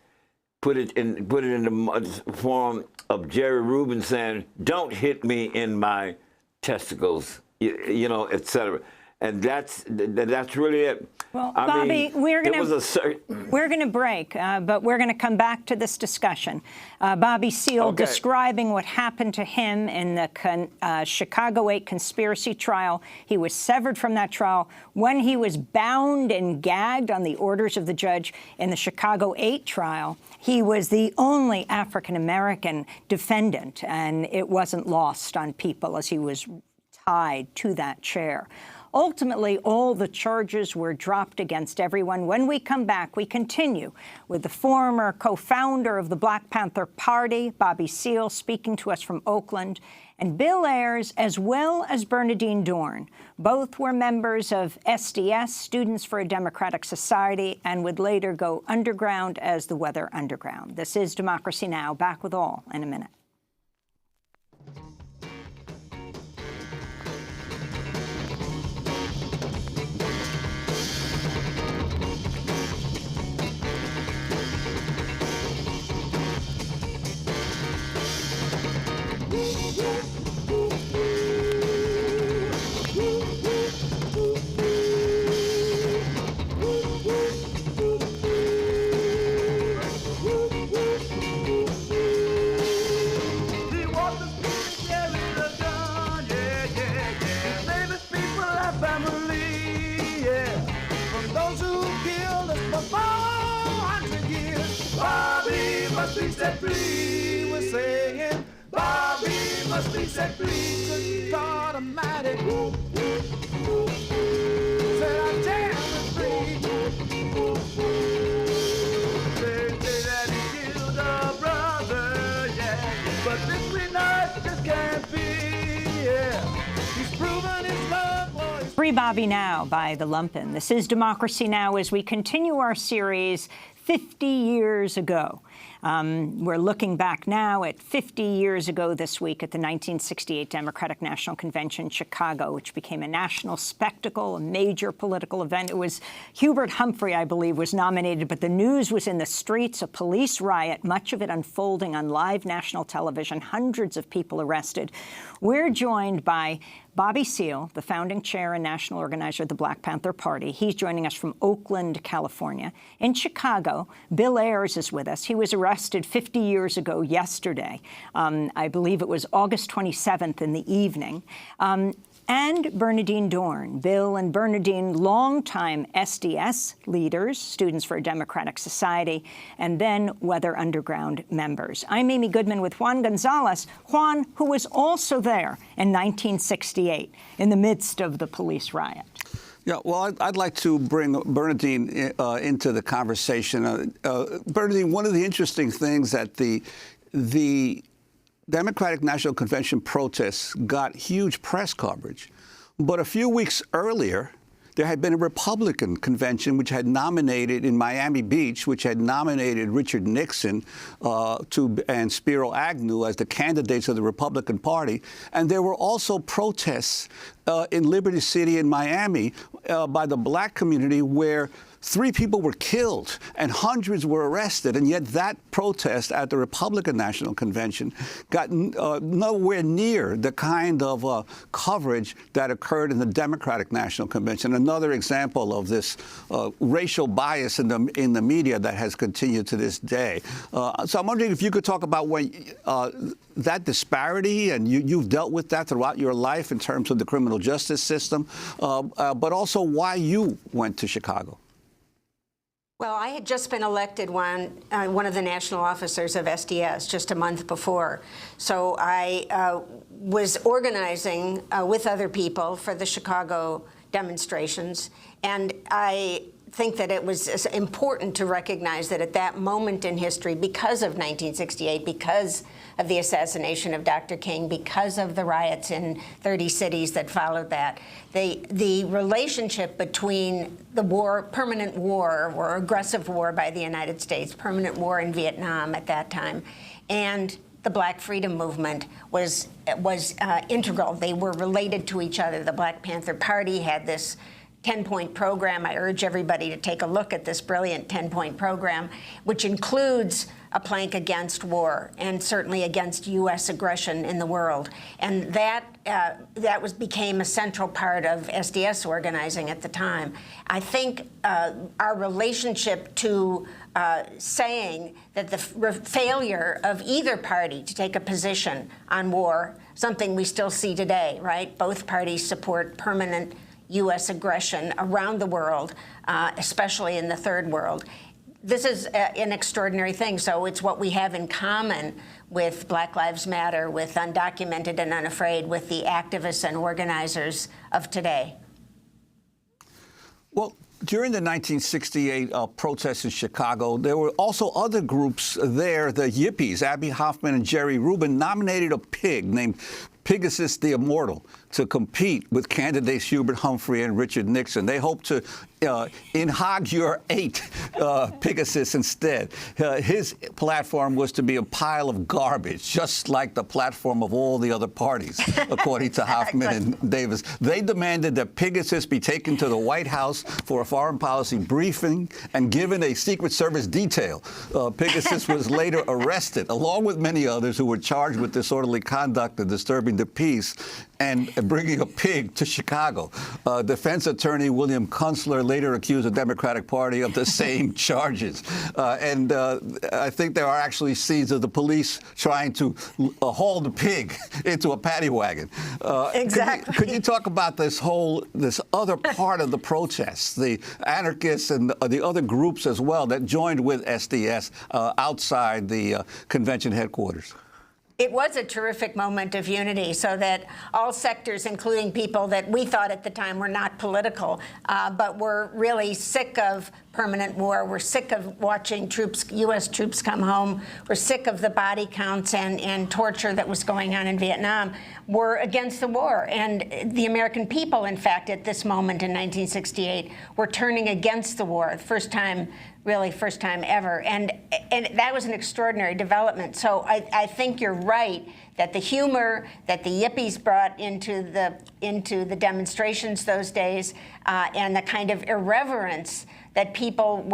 put it in the form of Jerry Rubin saying, "Don't hit me in my testicles," you know, etc. And that's really it. Well, Bobby, we're going to break, but we're going to come back to this discussion. Bobby Seale describing what happened to him in the Chicago 8 conspiracy trial. He was severed from that trial when he was bound and gagged on the orders of the judge in the Chicago 8 trial. He was the only African-American defendant, and it wasn't lost on people as he was tied to that chair. Ultimately, all the charges were dropped against everyone. When we come back, we continue with the former co-founder of the Black Panther Party, Bobby Seale, speaking to us from Oakland, and Bill Ayers, as well as Bernadine Dorn. Both were members of SDS, Students for a Democratic Society, and would later go underground as the Weather Underground. This is Democracy Now! Back with all in a minute. be set free. We're saying Bobby must be set free. Good God Almighty. Said our jam is free. They say that he killed a brother, yeah. But this we know just can't be, yeah. He's proven his love, boy. Free Bobby Now by The Lumpen. This is Democracy Now! As we continue our series 50 years ago. We're looking back now at 50 years ago this week at the 1968 Democratic National Convention in Chicago, which became a national spectacle, a major political event. It was Hubert Humphrey, I believe, was nominated, but the news was in the streets, a police riot, much of it unfolding on live national television, hundreds of people arrested. We're joined by Bobby Seale, the founding chair and national organizer of the Black Panther Party. He's joining us from Oakland, California. In Chicago, Bill Ayers is with us. He was arrested 50 years ago yesterday. I believe it was August 27th in the evening. And Bernardine Dorn. Bill and Bernardine, longtime SDS leaders, Students for a Democratic Society, and then Weather Underground members. I'm Amy Goodman with Juan Gonzalez. Juan, who was also there in 1968 in the midst of the police riot. Yeah, well, I'd like to bring Bernardine into the conversation. Bernardine, one of the interesting things that the Democratic National Convention protests got huge press coverage. But a few weeks earlier, there had been a Republican convention which had nominated in Miami Beach, which had nominated Richard Nixon and Spiro Agnew as the candidates of the Republican Party. And there were also protests in Liberty City in Miami by the black community where 3 people were killed and hundreds were arrested, and yet that protest at the Republican National Convention got nowhere near the kind of coverage that occurred in the Democratic National Convention. Another example of this racial bias in the media that has continued to this day. So I'm wondering if you could talk about that disparity, and you've dealt with that throughout your life in terms of the criminal justice system, but also why you went to Chicago. Well, I had just been elected one of the national officers of SDS just a month before. So I was organizing with other people for the Chicago demonstrations. And I think that it was important to recognize that at that moment in history, because of 1968, because of the assassination of Dr. King, because of the riots in 30 cities that followed that, the relationship between the war, permanent war or aggressive war by the United States, permanent war in Vietnam at that time, and the Black Freedom Movement was integral. They were related to each other. The Black Panther Party had this 10-point program. I urge everybody to take a look at this brilliant 10-point program, which includes a plank against war and certainly against U.S. aggression in the world. And that became a central part of SDS organizing at the time. I think our relationship to saying that the failure of either party to take a position on war, something we still see today, right? Both parties support permanent U.S. aggression around the world, especially in the third world. This is an extraordinary thing. So it's what we have in common with Black Lives Matter, with Undocumented and Unafraid, with the activists and organizers of today. Well, during the 1968 protests in Chicago, there were also other groups there. The Yippies, Abby Hoffman and Jerry Rubin, nominated a pig named Pegasus the Immortal to compete with candidates Hubert Humphrey and Richard Nixon. They hope to inaugurate Pegasus instead. His platform was to be a pile of garbage, just like the platform of all the other parties, according to Hoffman and Davis. They demanded that Pegasus be taken to the White House for a foreign policy briefing and given a Secret Service detail. Pegasus was later arrested, along with many others who were charged with disorderly conduct and disturbing the peace. and bringing a pig to Chicago. Defense attorney William Kunstler later accused the Democratic Party of the same charges. And I think there are actually scenes of the police trying to haul the pig into a paddy wagon. Exactly. Could you talk about this other part of the protests, the anarchists and the other groups as well that joined with SDS outside the convention headquarters? It was a terrific moment of unity, so that all sectors, including people that we thought at the time were not political, but were really sick of permanent war. We're sick of watching U.S. troops come home. We're sick of the body counts and torture that was going on in Vietnam. We're against the war. And the American people, in fact, at this moment in 1968, were turning against the war. First time ever. And that was an extraordinary development. So I think you're right that the humor that the yippies brought into the demonstrations those days and the kind of irreverence that people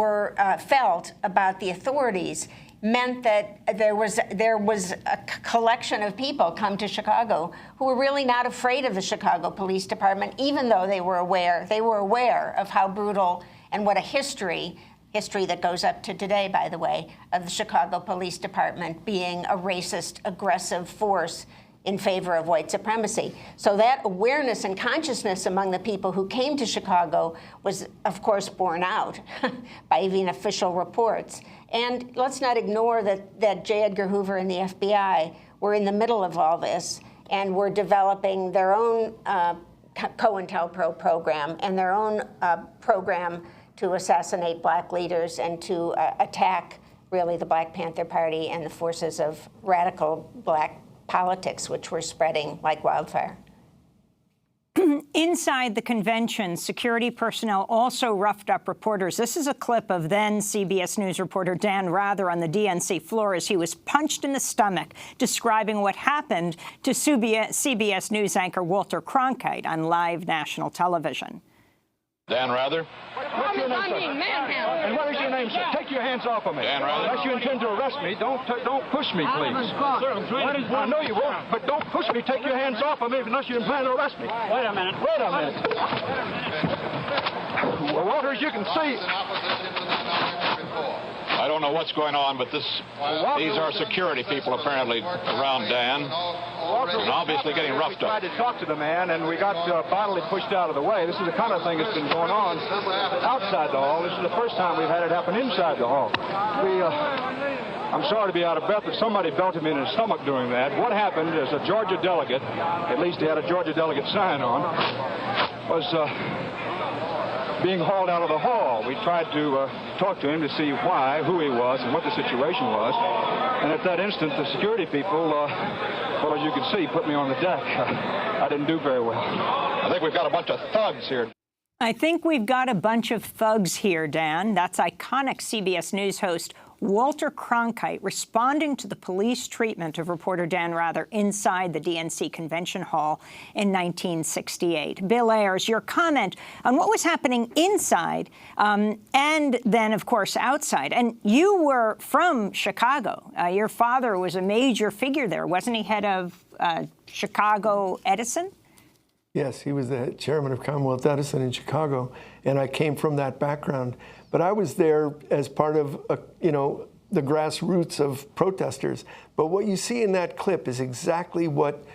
felt about the authorities meant that there was a collection of people come to Chicago who were really not afraid of the Chicago Police Department, even though they were aware of how brutal and what a history that goes up to today, by the way, of the Chicago Police Department being a racist, aggressive force in favor of white supremacy. So that awareness and consciousness among the people who came to Chicago was, of course, borne out by even official reports. And let's not ignore that J. Edgar Hoover and the FBI were in the middle of all this and were developing their own COINTELPRO program and their own program to assassinate black leaders and to attack, really, the Black Panther Party and the forces of radical black politics, which were spreading like wildfire. Inside the convention, security personnel also roughed up reporters. This is a clip of then CBS News reporter Dan Rather on the DNC floor as he was punched in the stomach, describing what happened to CBS News anchor Walter Cronkite on live national television. Dan Rather. What's your name, sir? And what is your name, sir? Take your hands off of me. Dan Rather. Unless you intend to arrest me, don't push me, please. Sir, I know you won't, but don't push me. Take your hands off of me unless you plan to arrest me. Wait a minute. Wait a minute. Well, Walter, as you can see, I don't know what's going on, but these are security people apparently around Dan, and obviously getting roughed up. We tried to talk to the man, and we got bodily pushed out of the way. This is the kind of thing that's been going on outside the hall. This is the first time we've had it happen inside the hall. I'm sorry to be out of breath, but somebody belted me in the stomach doing that. What happened is a Georgia delegate, at least he had a Georgia delegate sign on, was being hauled out of the hall. We tried to talk to him to see why, who he was, and what the situation was. And at that instant, the security people, well, as you can see, put me on the deck. I didn't do very well. I think we've got a bunch of thugs here. I think we've got a bunch of thugs here, Dan. That's iconic CBS News host Walter Cronkite responding to the police treatment of reporter Dan Rather inside the DNC convention hall in 1968. Bill Ayers, your comment on what was happening inside and then, of course, outside. And you were from Chicago. Your father was a major figure there. Wasn't he head of Chicago Edison? Yes, he was the chairman of Commonwealth Edison in Chicago, and I came from that background. But I was there as part of, the grassroots of protesters. But what you see in that clip is exactly what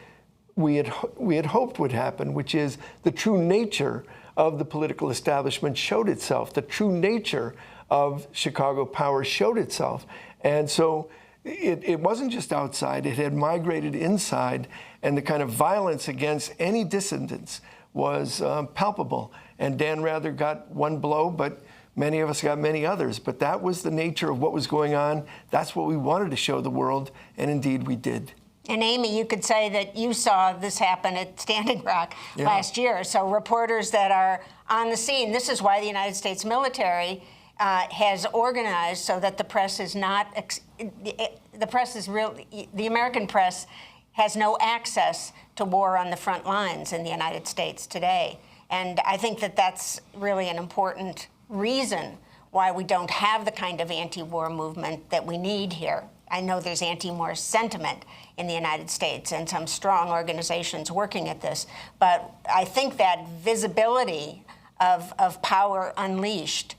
we had hoped would happen, which is the true nature of the political establishment showed itself. The true nature of Chicago power showed itself. And so it wasn't just outside, it had migrated inside, and the kind of violence against any dissidents was palpable. And Dan Rather got one blow, but many of us got many others. But that was the nature of what was going on. That's what we wanted to show the world, and indeed we did. And Amy, you could say that you saw this happen at Standing Rock last year. So reporters that are on the scene, this is why the United States military has organized so that the press is not, the American press has no access to war on the front lines in the United States today. And I think that that's really an important reason why we don't have the kind of anti-war movement that we need here. I know there's anti-war sentiment in the United States and some strong organizations working at this, but I think that visibility of power unleashed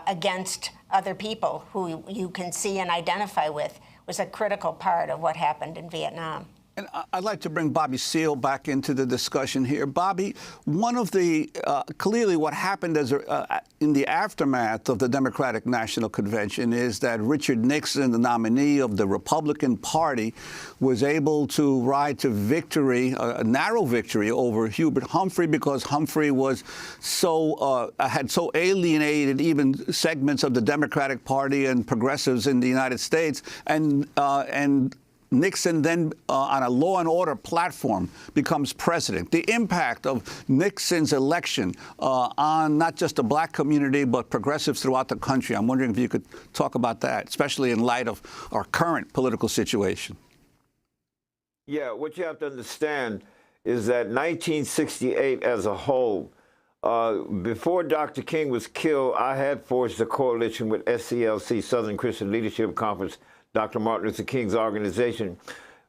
against other people who you can see and identify with was a critical part of what happened in Vietnam. And I'd like to bring Bobby Seale back into the discussion here. Bobby, one of the, clearly what happened in the aftermath of the Democratic National Convention is that Richard Nixon, the nominee of the Republican Party, was able to ride to victory, a narrow victory over Hubert Humphrey, because Humphrey was had so alienated even segments of the Democratic Party and progressives in the United States, and Nixon then, on a law and order platform, becomes president. The impact of Nixon's election on not just the black community, but progressives throughout the country. I'm wondering if you could talk about that, especially in light of our current political situation. Yeah, what you have to understand is that 1968 as a whole, before Dr. King was killed, I had forged a coalition with SCLC, Southern Christian Leadership Conference, Dr. Martin Luther King's organization.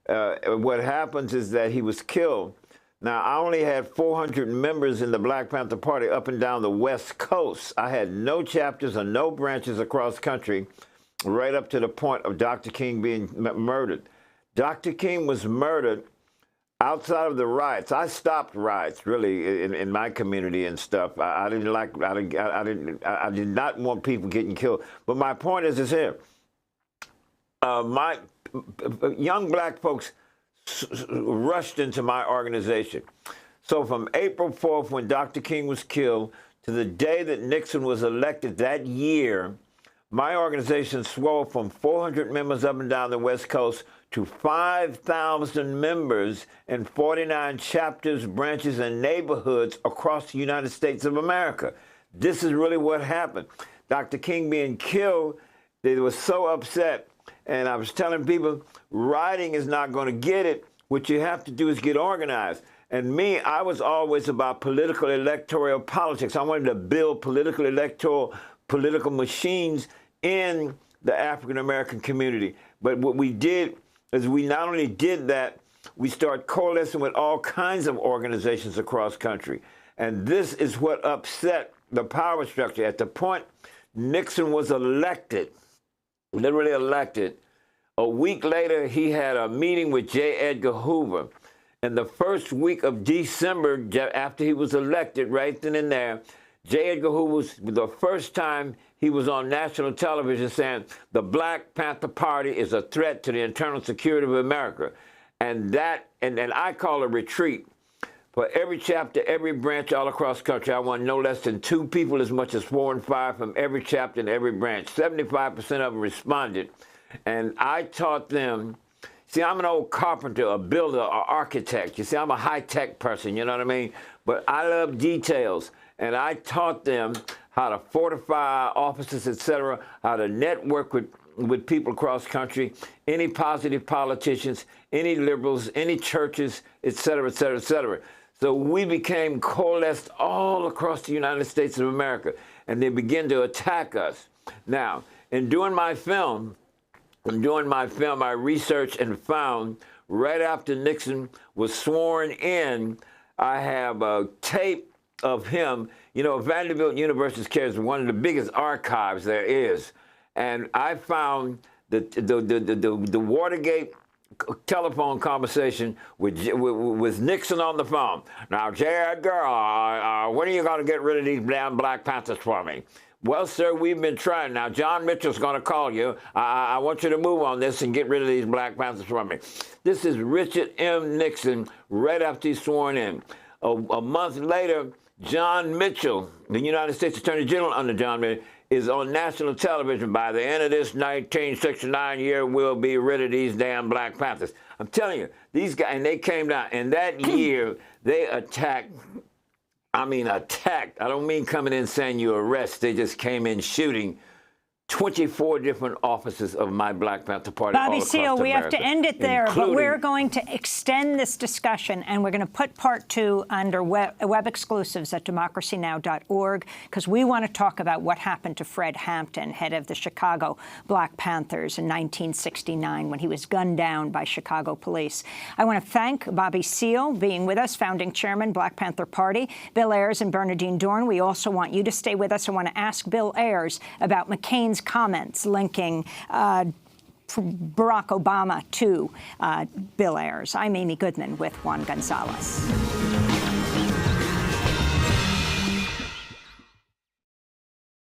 What happens is that he was killed. Now, I only had 400 members in the Black Panther Party up and down the West Coast. I had no chapters or no branches across country, right up to the point of Dr. King being murdered. Dr. King was murdered outside of the riots. I stopped riots, really, in my community and stuff. I did not want people getting killed. But my point is here. My young black folks rushed into my organization. So from April 4th, when Dr. King was killed, to the day that Nixon was elected that year, my organization swelled from 400 members up and down the West Coast to 5,000 members in 49 chapters, branches, and neighborhoods across the United States of America. This is really what happened. Dr. King being killed, they were so upset. And I was telling people, rioting is not going to get it. What you have to do is get organized. And me, I was always about political electoral politics. I wanted to build political machines in the African-American community. But what we did is we not only did that, we started coalescing with all kinds of organizations across country. And this is what upset the power structure. At the point Nixon was elected, literally elected, a week later, he had a meeting with J. Edgar Hoover. And the first week of December, after he was elected, right then and there, J. Edgar Hoover was the first time he was on national television saying the Black Panther Party is a threat to the internal security of America. And I call a retreat. For every chapter, every branch all across the country, I want no less than 2 people, as much as 4 and 5 from every chapter and every branch. 75% of them responded. And I taught them, see, I'm an old carpenter, a builder, an architect. You see, I'm a high-tech person, you know what I mean? But I love details. And I taught them how to fortify offices, et cetera, how to network with people across the country, any positive politicians, any liberals, any churches, et cetera, et cetera, et cetera. So we became coalesced all across the United States of America, and they began to attack us. Now, in doing my film, I researched and found right after Nixon was sworn in, I have a tape of him. You know, Vanderbilt University carries one of the biggest archives there is. And I found the Watergate telephone conversation with Nixon on the phone. Now, J. Edgar, when are you going to get rid of these damn Black Panthers for me? Well, sir, we've been trying. Now, John Mitchell's going to call you. I want you to move on this and get rid of these Black Panthers for me. This is Richard M. Nixon right after he's sworn in. A month later, John Mitchell, the United States Attorney General under John Mitchell, is on national television. By the end of this 1969 year, we'll be rid of these damn Black Panthers. I'm telling you, these guys, and they came down. And that year, they attacked. I mean, attacked. I don't mean coming in saying you arrest. They just came in shooting 24 different offices of my Black Panther Party Bobby all across Seale, we America, have to end it there, but including- we're going to extend this discussion, and we're going to put part 2 under web exclusives at democracynow.org, because we want to talk about what happened to Fred Hampton, head of the Chicago Black Panthers in 1969, when he was gunned down by Chicago police. I want to thank Bobby Seale being with us, founding chairman, Black Panther Party, Bill Ayers and Bernardine Dorn. We also want you to stay with us. I want to ask Bill Ayers about McCain's comments linking Barack Obama to Bill Ayers. I'm Amy Goodman with Juan Gonzalez.